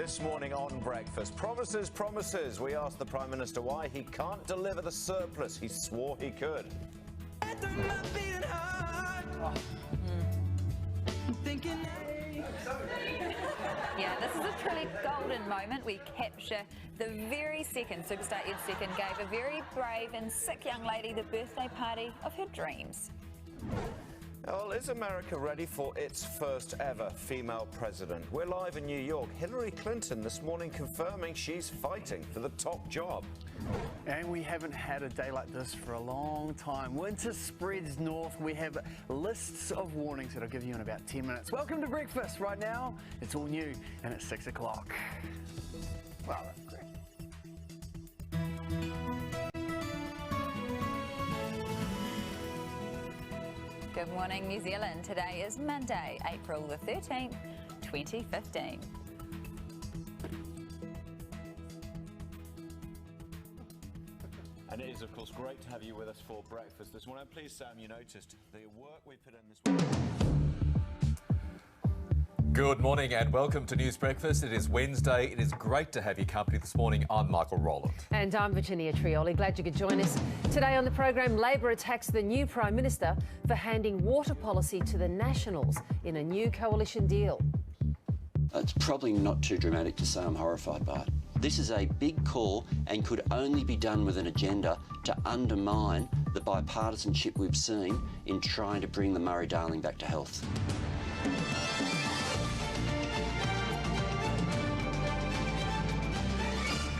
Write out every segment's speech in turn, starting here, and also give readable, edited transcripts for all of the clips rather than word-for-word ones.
This morning on Breakfast, promises, promises. We asked the Prime Minister why he can't deliver the surplus he swore he could. Yeah, this is a truly golden moment. We capture the very second superstar Ed Second gave a very brave and sick young lady the birthday party of her dreams. Well, is America ready for its first ever female president? We're live in New York. Hillary Clinton this morning confirming she's fighting for the top job. And we haven't had a day like this for a long time. Winter spreads north. We have lists of warnings that I'll give you in about 10 minutes. Welcome to Breakfast. Right now, it's all new and it's 6 o'clock. Wow, that's great. Good morning, New Zealand. Today is Monday, April the 13th, 2015. And it is, of course, great to have you with us for breakfast this morning. Please, Sam, you noticed the work we put in this morning. Good morning and welcome to News Breakfast. It is Wednesday. It is great to have your company this morning. I'm Michael Rowland. And I'm Virginia Trioli. Glad you could join us. Today on the program, Labor attacks the new Prime Minister for handing water policy to the Nationals in a new coalition deal. It's probably not too dramatic to say I'm horrified by it. This is a big call and could only be done with an agenda to undermine the bipartisanship we've seen in trying to bring the Murray-Darling back to health.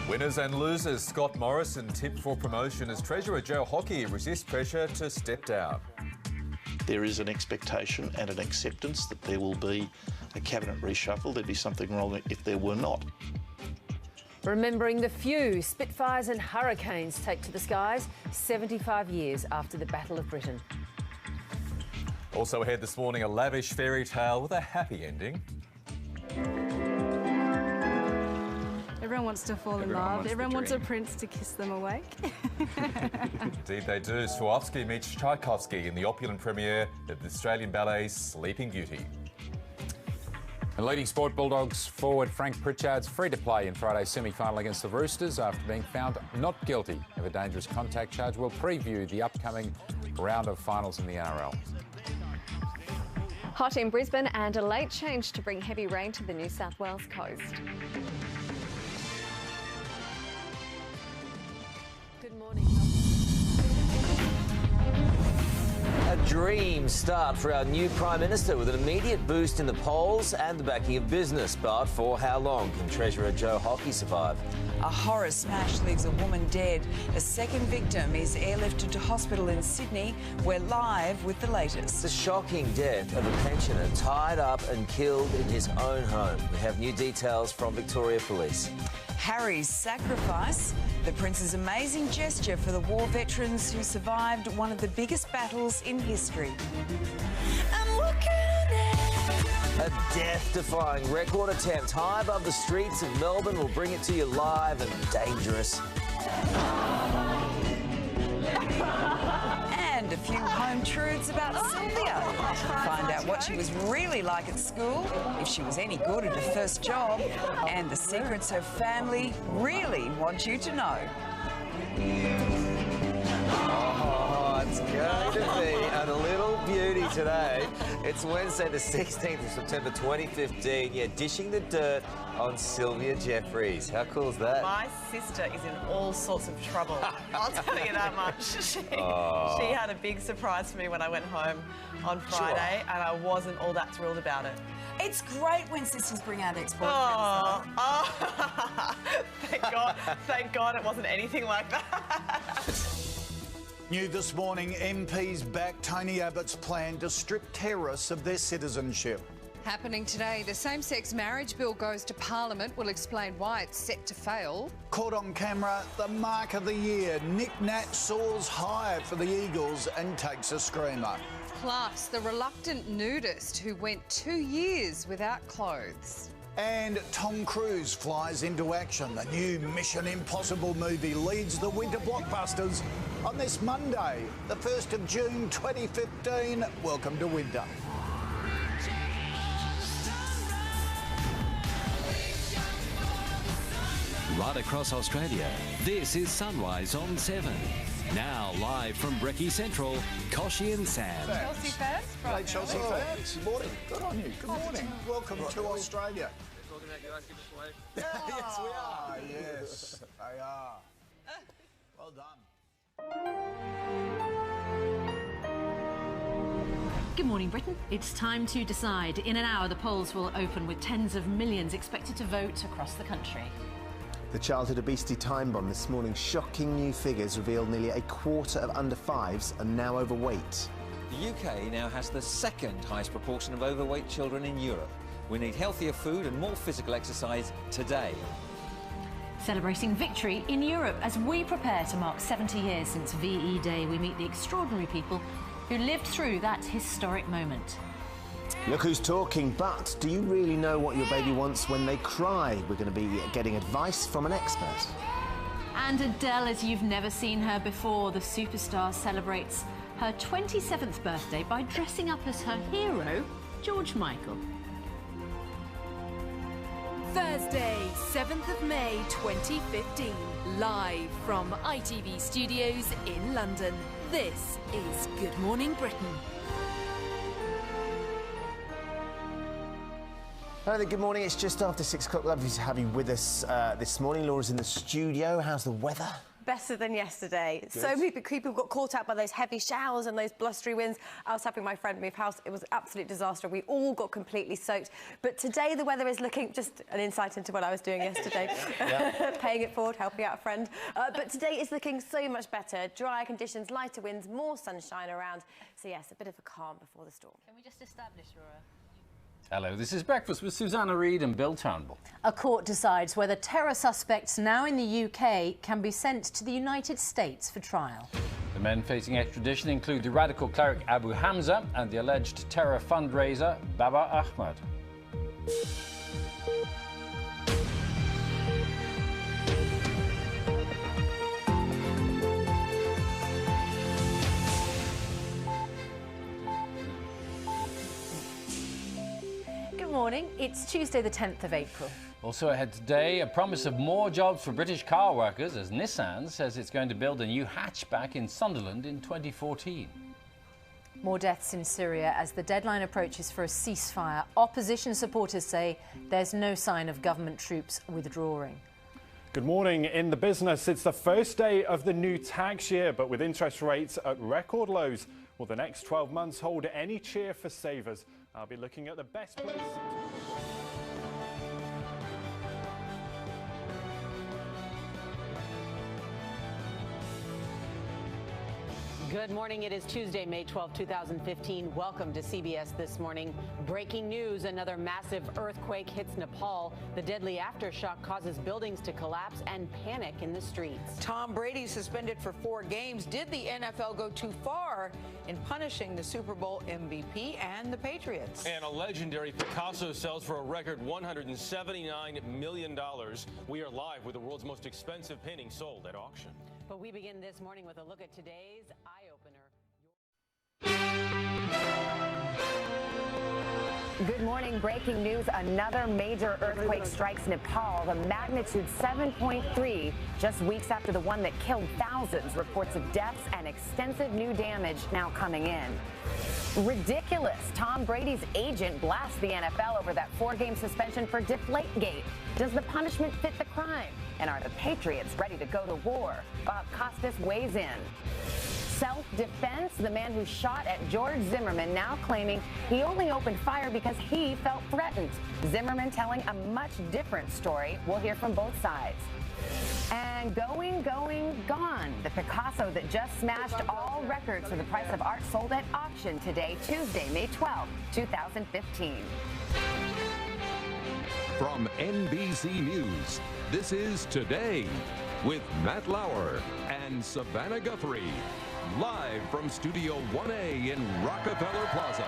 Winners and losers. Scott Morrison tipped for promotion as Treasurer Joe Hockey resists pressure to step down. There is an expectation and an acceptance that there will be a cabinet reshuffle. There'd be something wrong if there were not. Remembering the few Spitfires and Hurricanes take to the skies 75 years after the Battle of Britain. Also ahead this morning, a lavish fairy tale with a happy ending. Everyone wants to fall in love. Everyone wants a prince to kiss them awake. Indeed they do. Swarovski meets Tchaikovsky in the opulent premiere of the Australian ballet's Sleeping Beauty. And leading sport Bulldogs forward Frank Pritchard's free to play in Friday's semi-final against the Roosters after being found not guilty of a dangerous contact charge. We'll preview the upcoming round of finals in the NRL. Hot in Brisbane and a late change to bring heavy rain to the New South Wales coast. Good morning. A dream start for our new Prime Minister with an immediate boost in the polls and the backing of business. But for how long can Treasurer Joe Hockey survive? A horror smash leaves a woman dead. A second victim is airlifted to hospital in Sydney. We're live with the latest. The shocking death of a pensioner tied up and killed in his own home. We have new details from Victoria Police. Harry's sacrifice, the Prince's amazing gesture for the war veterans who survived one of the biggest battles in history. I'm walking on air. A death-defying record attempt high above the streets of Melbourne. Will bring it to you live and dangerous. And a few home truths about Sylvia. Find out what she was really like at school, if she was any good at her first job, and the secrets her family really want you to know. Oh, it's going to be a little beauty today. It's Wednesday the 16th of September 2015. Yeah, dishing the dirt on Sylvia Jeffries. How cool is that? My sister is in all sorts of trouble. I'll tell you that much. She had a big surprise for me when I went home on Friday, and I wasn't all that thrilled about it. It's great when sisters bring out ex-boyfriends. Oh, thank God it wasn't anything like that. New this morning, MPs back Tony Abbott's plan to strip terrorists of their citizenship. Happening today, the same-sex marriage bill goes to Parliament. We'll explain why it's set to fail. Caught on camera, the mark of the year. Nick Nat soars higher for the Eagles and takes a screamer. Plus, the reluctant nudist who went 2 years without clothes. And Tom Cruise flies into action. The new Mission Impossible movie leads the winter blockbusters on this Monday, the 1st of June 2015. Welcome to winter. right across Australia. This is Sunrise on 7. Now live from Brekkie Central, Koshi and Sam. Chelsea fans. Hey, Chelsea fans. Good morning. Good on you. Good morning. Welcome to Australia. Talking about you guys give us away. Yes, we are. Yes, they are. Well done. Good morning, Britain. It's time to decide. In an hour, the polls will open with tens of millions expected to vote across the country. The childhood obesity time bomb this morning. Shocking new figures reveal nearly a quarter of under fives are now overweight. The UK now has the second highest proportion of overweight children in Europe. We need healthier food and more physical exercise today. Celebrating victory in Europe as we prepare to mark 70 years since VE Day, we meet the extraordinary people who lived through that historic moment. Look who's talking, but do you really know what your baby wants when they cry? We're going to be getting advice from an expert. And Adele, as you've never seen her before, the superstar celebrates her 27th birthday by dressing up as her hero, George Michael. Thursday, 7th of May 2015, live from ITV Studios in London. This is Good Morning Britain. Hello there, good morning. It's just after 6 o'clock. Lovely to have you with us this morning. Laura's in the studio. How's the weather? Better than yesterday. Good. So many people got caught out by those heavy showers and those blustery winds. I was helping my friend move house. It was an absolute disaster. We all got completely soaked. But today the weather is looking, just an insight into what I was doing yesterday. Paying it forward, helping out a friend. But today is looking so much better. Drier conditions, lighter winds, more sunshine around. So yes, a bit of a calm before the storm. Can we just establish, Laura? Hello, this is Breakfast with Susanna Reid and Bill Turnbull. A court decides whether terror suspects now in the UK can be sent to the United States for trial. The men facing extradition include the radical cleric Abu Hamza and the alleged terror fundraiser Baba Ahmed. Good morning. It's Tuesday the 10th of April. Also ahead today, a promise of more jobs for British car workers as Nissan says it's going to build a new hatchback in Sunderland in 2014. More deaths in Syria as the deadline approaches for a ceasefire. Opposition supporters say there's no sign of government troops withdrawing. Good morning. In the business, it's the first day of the new tax year, but with interest rates at record lows, will the next 12 months hold any cheer for savers? I'll be looking at the best place. Good morning. It is Tuesday, May 12, 2015. Welcome to CBS This Morning. Breaking news, another massive earthquake hits Nepal. The deadly aftershock causes buildings to collapse and panic in the streets. Tom Brady suspended for 4 games. Did the NFL go too far in punishing the Super Bowl MVP and the Patriots? And a legendary Picasso sells for a record $179 million. We are live with the world's most expensive painting sold at auction. But we begin this morning with a look at today's eye-opener. Good morning. Breaking news. Another major earthquake strikes Nepal. The magnitude 7.3, just weeks after the one that killed thousands. Reports of deaths and extensive new damage now coming in. Ridiculous. Tom Brady's agent blasts the NFL over that 4-game suspension for Deflategate. Does the punishment fit the crime? And are the Patriots ready to go to war? Bob Costas weighs in. Self-defense, the man who shot at George Zimmerman now claiming he only opened fire because he felt threatened. Zimmerman telling a much different story. We'll hear from both sides. And going, gone. The Picasso that just smashed all records for the price of art sold at auction today, Tuesday, May 12, 2015. From NBC News, this is Today with Matt Lauer and Savannah Guthrie. Live from Studio 1A in Rockefeller Plaza.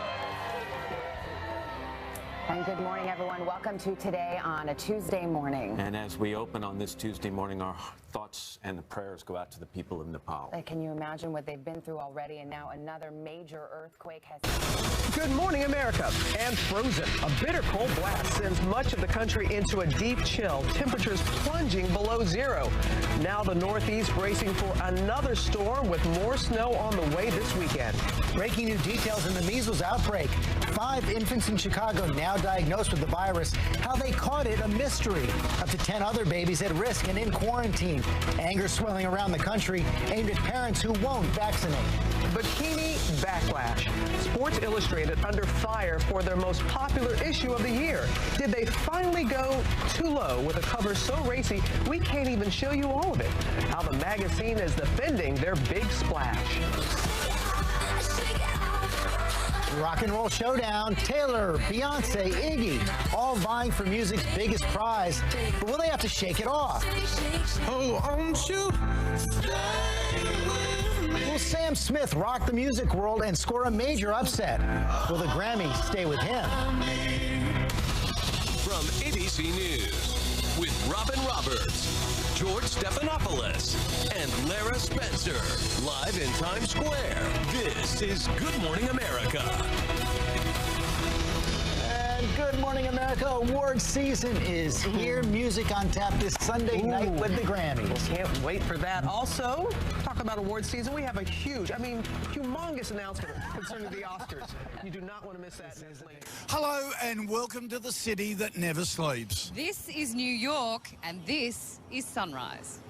And good morning, everyone. Welcome to Today on a Tuesday morning. And as we open on this Tuesday morning, our thoughts and the prayers go out to the people of Nepal. Can you imagine what they've been through already? And now another major earthquake has... Good morning, America. And frozen. A bitter cold blast sends much of the country into a deep chill. Temperatures plunging below zero. Now the Northeast bracing for another storm with more snow on the way this weekend. Breaking new details in the measles outbreak. 5 infants in Chicago now diagnosed with the virus. How they caught it, a mystery. Up to 10 other babies at risk and in quarantine. Anger swelling around the country aimed at parents who won't vaccinate. Bikini backlash. Sports Illustrated under fire for their most popular issue of the year. Did they finally go too low with a cover so racy we can't even show you all of it? How the magazine is defending their big splash. Rock and Roll Showdown, Taylor, Beyonce, Iggy, all vying for music's biggest prize. But will they have to shake it off? Oh, won't you stay with me? Will Sam Smith rock the music world and score a major upset? Will the Grammy stay with him? From ABC News, with Robin Roberts, George Stephanopoulos, and Lara Spencer. Live in Times Square, this is Good Morning America. And Good Morning America award season is here. Music on tap this Sunday night with the Grammys. Can't wait for that. Also, talk about award season. We have a humongous announcement concerning the Oscars. You do not want to miss that. Hello and welcome to the city that never sleeps. This is New York, and this is Sunrise.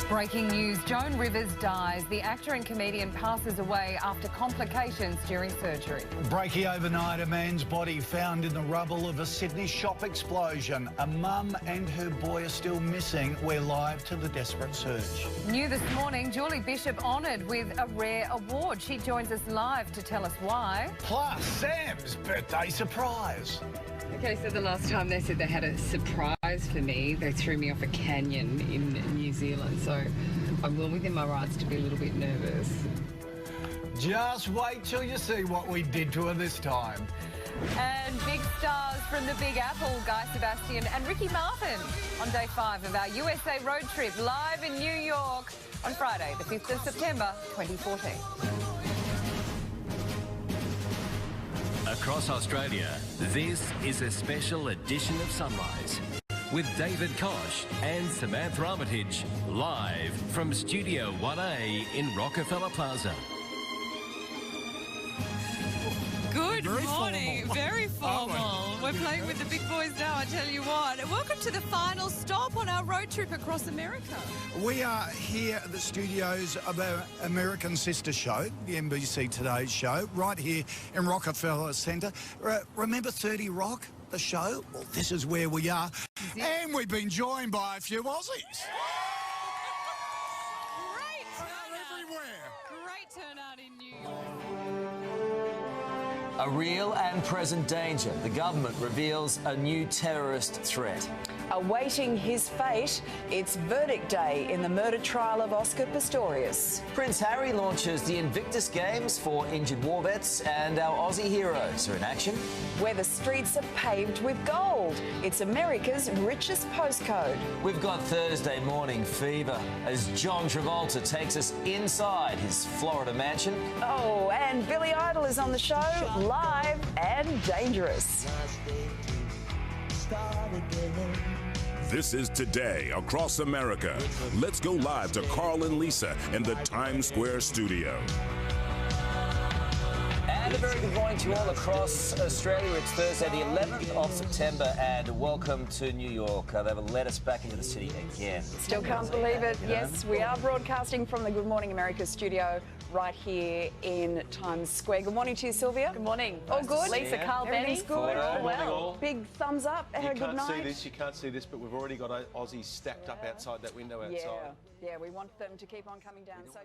Breaking news, Joan Rivers dies. The actor and comedian passes away after complications during surgery. Breaking overnight, a man's body found in the rubble of a Sydney shop explosion. A mum and her boy are still missing. We're live to the desperate search. New this morning, Julie Bishop honoured with a rare award. She joins us live to tell us why. Plus, Sam's birthday surprise. Okay, so the last time they said they had a surprise for me, they threw me off a canyon in New Zealand, so I'm well within my rights to be a little bit nervous. Just wait till you see what we did to her this time. And big stars from the Big Apple, Guy Sebastian and Ricky Martin on day 5 of our USA road trip live in New York on Friday, the 5th of September, 2014. Across Australia, this is a special edition of Sunrise with David Koch and Samantha Armitage, live from Studio 1A in Rockefeller Plaza. Good morning. Very formal. We're playing with the big boys now, I tell you what. Welcome to the final stop on our road trip across America. We are here at the studios of our American sister show, the NBC Today show, right here in Rockefeller Centre. Remember 30 Rock, the show? Well, this is where we are. And we've been joined by a few Aussies. Great turnout in New York. A real and present danger. The government reveals a new terrorist threat. Awaiting his fate, it's verdict day in the murder trial of Oscar Pistorius. Prince Harry launches the Invictus Games for injured war vets, and our Aussie heroes are in action. Where the streets are paved with gold. It's America's richest postcode. We've got Thursday morning fever as John Travolta takes us inside his Florida mansion. Oh, and Billy Idol is on the show, live and dangerous. This is Today Across America. Let's go live to Carl and Lisa in the Times Square studio. And a very good morning to you all across Australia. It's Thursday, the 11th of September, and welcome to New York. They've let us back into the city again. Still can't believe it. Yes, we are broadcasting from the Good Morning America studio right here in Times Square. Good morning to you, Sylvia. Good morning. All good? Lisa, Carl, Everything's Benny. good. Good morning, all. Big thumbs up. Have a good night. You can't see this, but we've already got Aussies stacked up outside that window outside. Yeah, we want them to keep on coming down. So